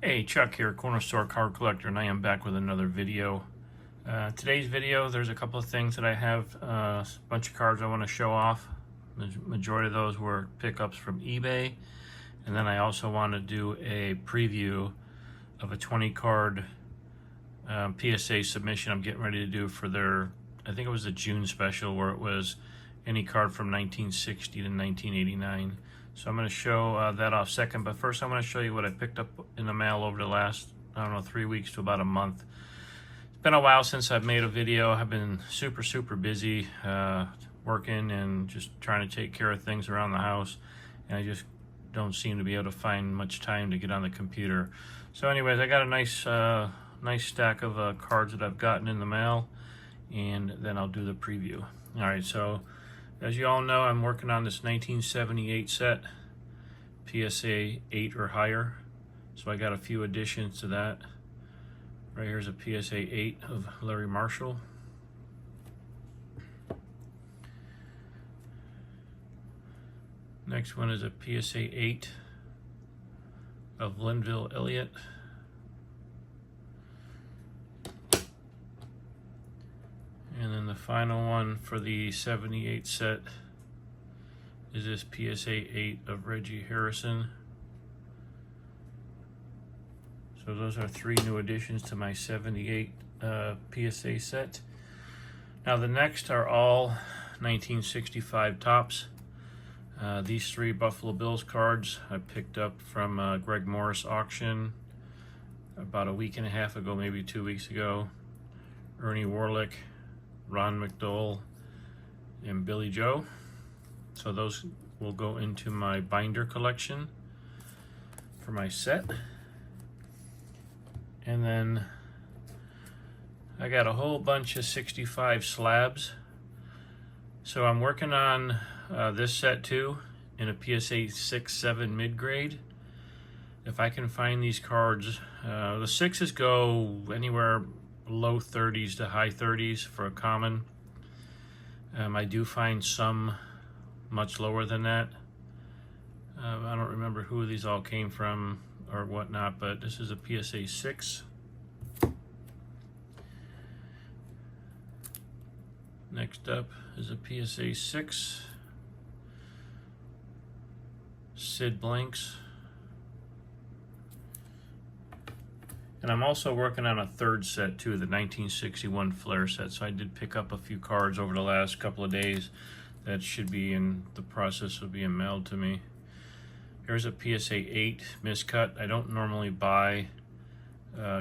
Hey, Chuck here, Corner Store Card Collector, and I am back with another video. Today's video, there's a couple of things that I have, a bunch of cards I want to show off. The majority of those were pickups from eBay, and then I also want to do a preview of a 20 card PSA submission I'm getting ready to do for their, I think it was the June special, where it was any card from 1960 to 1989. So I'm going to show that off second, but first I'm going to show you what I picked up in the mail over the last, I don't know, 3 weeks to about a month. It's been a while since I've made a video. I've been super busy working and just trying to take care of things around the house, and I just don't seem to be able to find much time to get on the computer. So anyways, I got a nice stack of cards that I've gotten in the mail, and then I'll do the preview. All right, so as you all know, I'm working on this 1978 set, PSA 8 or higher. So I got a few additions to that. Right here's a PSA 8 of Larry Marshall. Next one is a PSA 8 of Linville Elliott. And then the final one for the 78 set is this PSA 8 of Reggie Harrison. So those are 3 new additions to my 78 PSA set. Now the next are all 1965 tops. These 3 Buffalo Bills cards I picked up from Greg Morris auction about a week and a half ago, maybe 2 weeks ago. Ernie Warlick, Ron McDowell, and Billy Joe. So those will go into my binder collection for my set. And then I got a whole bunch of 65 slabs. So I'm working on this set too in a PSA 6-7 mid-grade. If I can find these cards, the 6s go anywhere low 30s to high 30s for a common. I do find some much lower than that. I don't remember who these all came from or whatnot, but this is a PSA 6. Next up is a PSA 6 Sid Blanks. And I'm also working on a 3rd set too, the 1961 Flair set. So I did pick up a few cards over the last couple of days that should be in the process of being mailed to me. Here's a PSA 8 miscut. I don't normally buy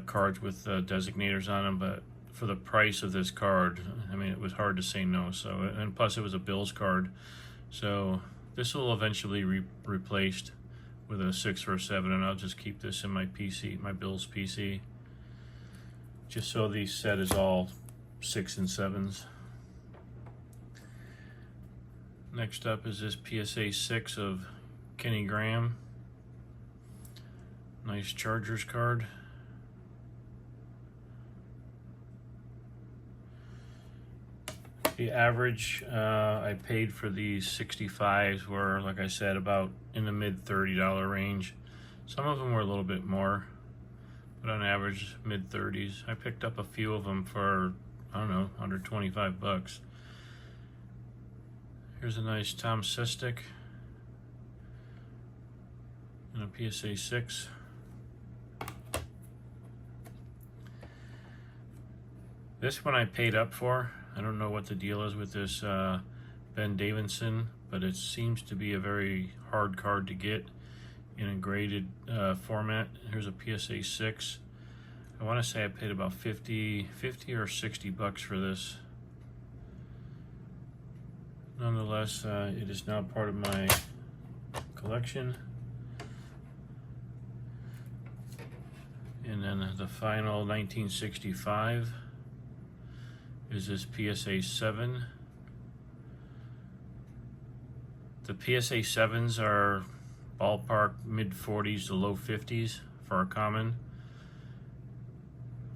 cards with designators on them, but for the price of this card, I mean, it was hard to say no. So, and plus it was a Bills card. So this will eventually be replaced with a 6 or a 7, and I'll just keep this in my PC, my Bills PC, just so the set is all 6 and 7s. Next up is this PSA 6 of Kenny Graham. Nice Chargers card. The average I paid for these 65s were, like I said, about in the mid $30 range. Some of them were a little bit more, but on average, mid 30s. I picked up a few of them for, I don't know, under 25 bucks. Here's a nice Tom Sestic and a PSA 6. This one I paid up for. I don't know what the deal is with this Ben Davidson, but it seems to be a very hard card to get in a graded format. Here's a PSA 6. I want to say I paid about 50 or 60 bucks for this. Nonetheless, it is now part of my collection. And then the final 1965 is this PSA 7. The PSA 7s are ballpark mid 40s to low 50s for a common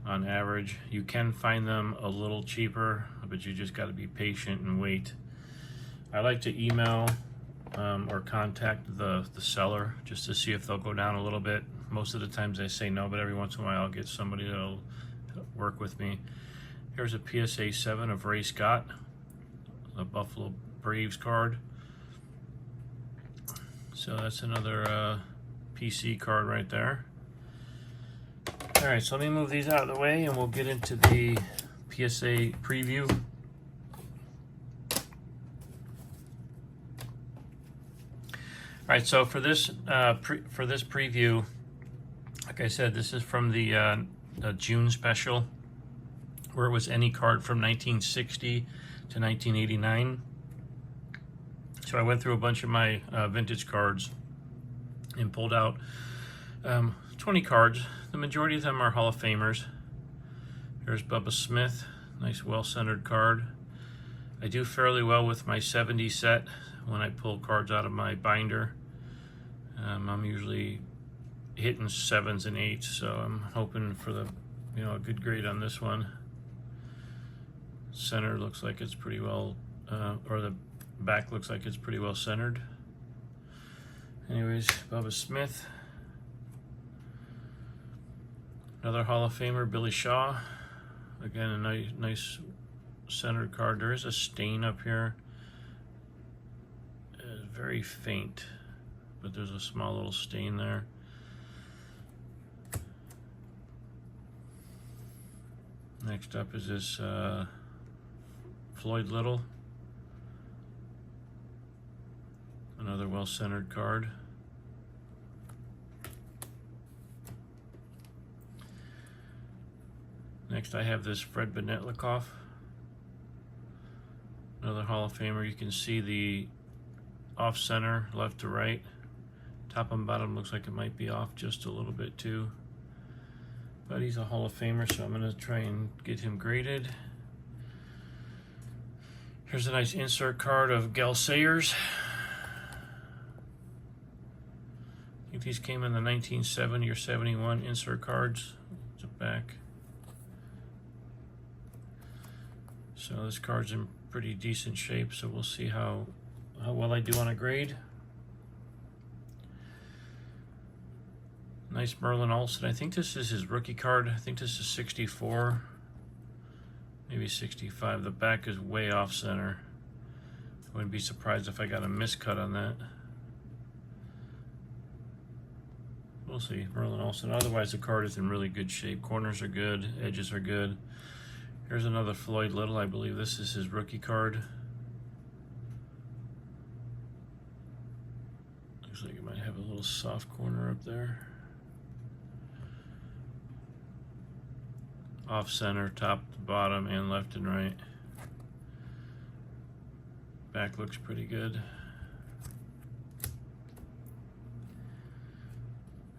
on average. You can find them a little cheaper, but you just got to be patient and wait. I like to email or contact the seller just to see if they'll go down a little bit. Most of the times I say no, but every once in a while I'll get somebody that'll work with me. Here's a PSA 7 of Ray Scott, a Buffalo Braves card. So that's another PC card right there. All right, so let me move these out of the way and we'll get into the PSA preview. All right, so for this preview, like I said, this is from the June special, where it was any card from 1960 to 1989. So I went through a bunch of my vintage cards and pulled out 20 cards. The majority of them are Hall of Famers. There's Bubba Smith, nice well-centered card. I do fairly well with my 70 set when I pull cards out of my binder. I'm usually hitting 7s and 8s, so I'm hoping for the, a good grade on this one. Center looks like it's pretty well, or the back looks like it's pretty well centered. Anyways, Bubba Smith. Another Hall of Famer, Billy Shaw. Again, a nice centered card. There is a stain up here. It's very faint, but there's a small little stain there. Next up is this Floyd Little. Another well-centered card. Next I have this Fred Benetlikov. Another Hall of Famer. You can see the off-center, left to right. Top and bottom looks like it might be off just a little bit too. But he's a Hall of Famer, so I'm going to try and get him graded. Here's a nice insert card of Gale Sayers. I think these came in the 1970 or 71 insert cards. It's a back. So this card's in pretty decent shape, so we'll see how well I do on a grade. Nice Merlin Olsen. I think this is his rookie card. I think this is 64, maybe 65. The back is way off center. I wouldn't be surprised if I got a miscut on that. We'll see. Merlin Olsen. Otherwise, the card is in really good shape. Corners are good. Edges are good. Here's another Floyd Little. I believe this is his rookie card. Looks like it might have a little soft corner up there. Off center, top to bottom, and left and right. Back looks pretty good.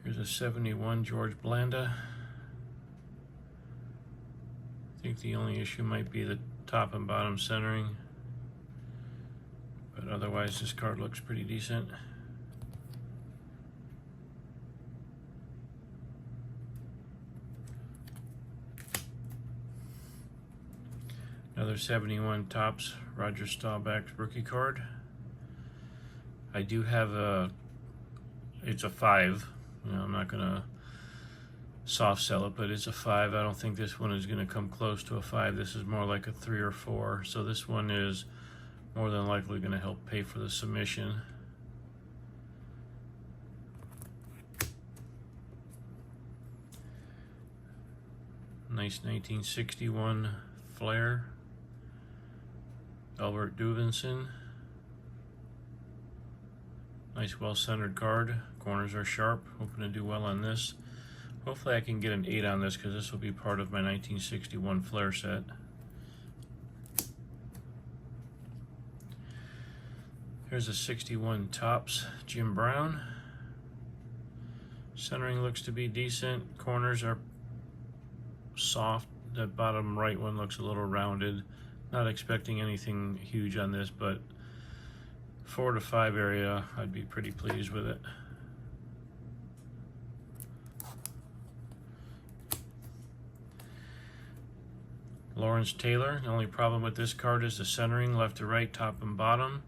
Here's a 71 George Blanda. I think the only issue might be the top and bottom centering, but otherwise this card looks pretty decent. Another 71 Topps Roger Staubach's rookie card. I do have it's a 5. I'm not gonna soft sell it, but it's a 5. I don't think this one is gonna come close to a 5. This is more like a 3 or 4. So this one is more than likely gonna help pay for the submission. Nice 1961 Flair. Albert Duvenson. Nice well-centered card. Corners are sharp. Hoping to do well on this. Hopefully I can get an 8 on this because this will be part of my 1961 Flair set. Here's a 61 Topps Jim Brown. Centering looks to be decent. Corners are soft. The bottom right one looks a little rounded. Not expecting anything huge on this, but 4 to 5 area, I'd be pretty pleased with it. Lawrence Taylor. The only problem with this card is the centering, left to right, top and bottom.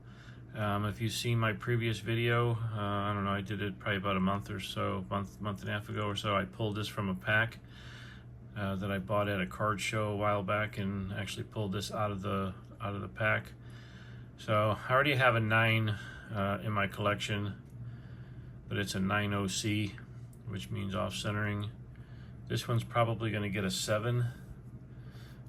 If you've seen my previous video, I don't know, I did it probably about a month or so, month and a half ago or so. I pulled this from a pack that I bought at a card show a while back, and actually pulled this out of the pack. So I already have a 9 in my collection, but it's a 9OC, which means off centering. This one's probably going to get a 7.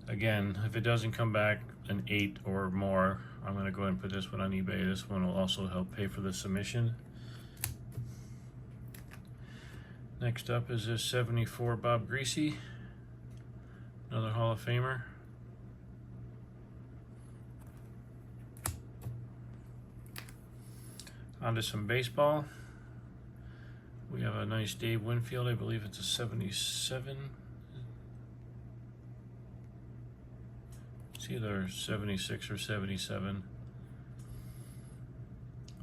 Again, if it doesn't come back an 8 or more, I'm going to go ahead and put this one on eBay. This one will also help pay for the submission. Next up is this 74 Bob Greasy, another Hall of Famer. On to some baseball. We have a nice Dave Winfield. I believe it's a 77. It's either 76 or 77.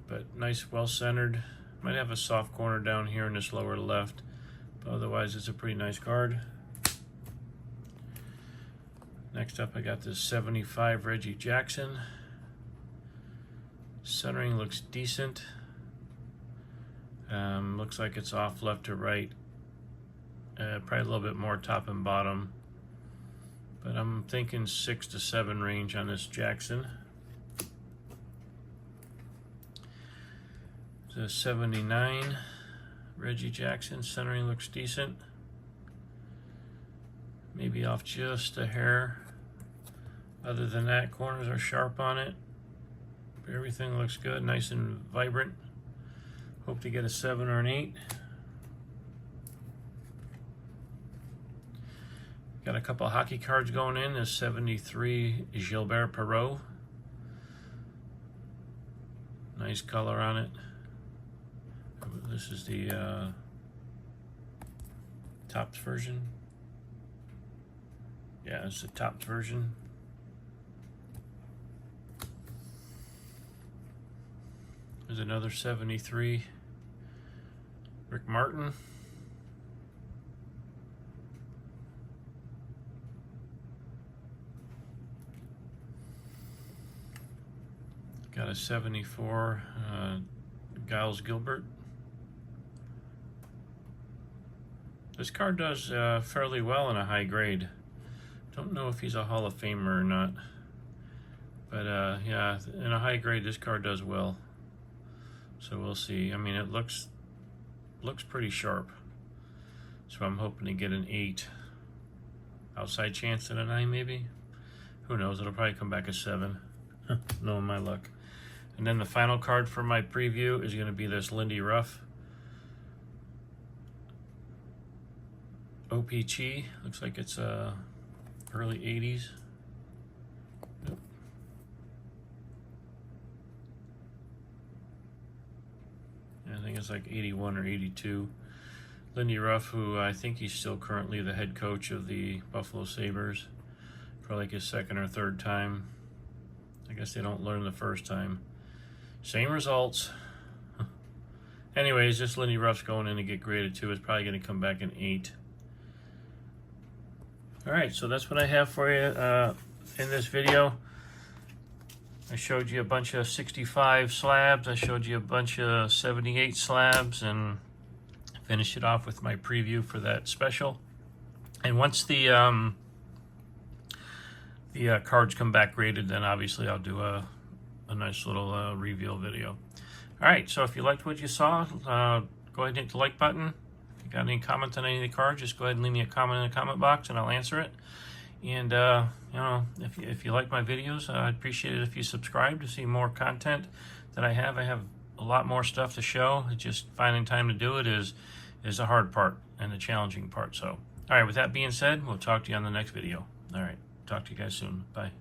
But nice, well-centered. Might have a soft corner down here in this lower left, but otherwise it's a pretty nice card. Next up, I got this 75 Reggie Jackson. Centering looks decent. Looks like it's off left to right. Probably a little bit more top and bottom. But I'm thinking 6 to 7 range on this Jackson. The 79 Reggie Jackson, centering looks decent. Maybe off just a hair. Other than that, corners are sharp on it. But everything looks good, nice and vibrant. Hope to get a 7 or an 8. Got a couple of hockey cards going in. There's 73 Gilbert Perreault. Nice color on it. This is the Topps version. Yeah, it's the Topps version. There's another 73 Rick Martin. Got a 74 Giles Gilbert. This card does fairly well in a high grade. Don't know if he's a Hall of Famer or not, but yeah, in a high grade this card does well. So we'll see. I mean, it looks pretty sharp. So I'm hoping to get an 8. Outside chance at a 9 maybe. Who knows? It'll probably come back a 7. Knowing my luck. And then the final card for my preview is going to be this Lindy Ruff. OPG. Looks like it's early 80s. Yep. I think it's like 81 or 82. Lindy Ruff, who I think he's still currently the head coach of the Buffalo Sabres for like his 2nd or 3rd time. I guess they don't learn the first time. Same results. Anyways, this Lindy Ruff's going in to get graded too. It's probably going to come back an 8. Alright, so that's what I have for you in this video. I showed you a bunch of 65 slabs. I showed you a bunch of 78 slabs, and finished it off with my preview for that special. And once the cards come back graded, then obviously I'll do a nice little reveal video. All right, so if you liked what you saw, go ahead and hit the like button. If you got any comments on any of the cards, just go ahead and leave me a comment in the comment box and I'll answer it. And you know, if you like my videos, I'd appreciate it if you subscribe to see more content that I have. I have a lot more stuff to show. It's just finding time to do it is the hard part and the challenging part. So, all right, with that being said, we'll talk to you on the next video. All right, talk to you guys soon. Bye.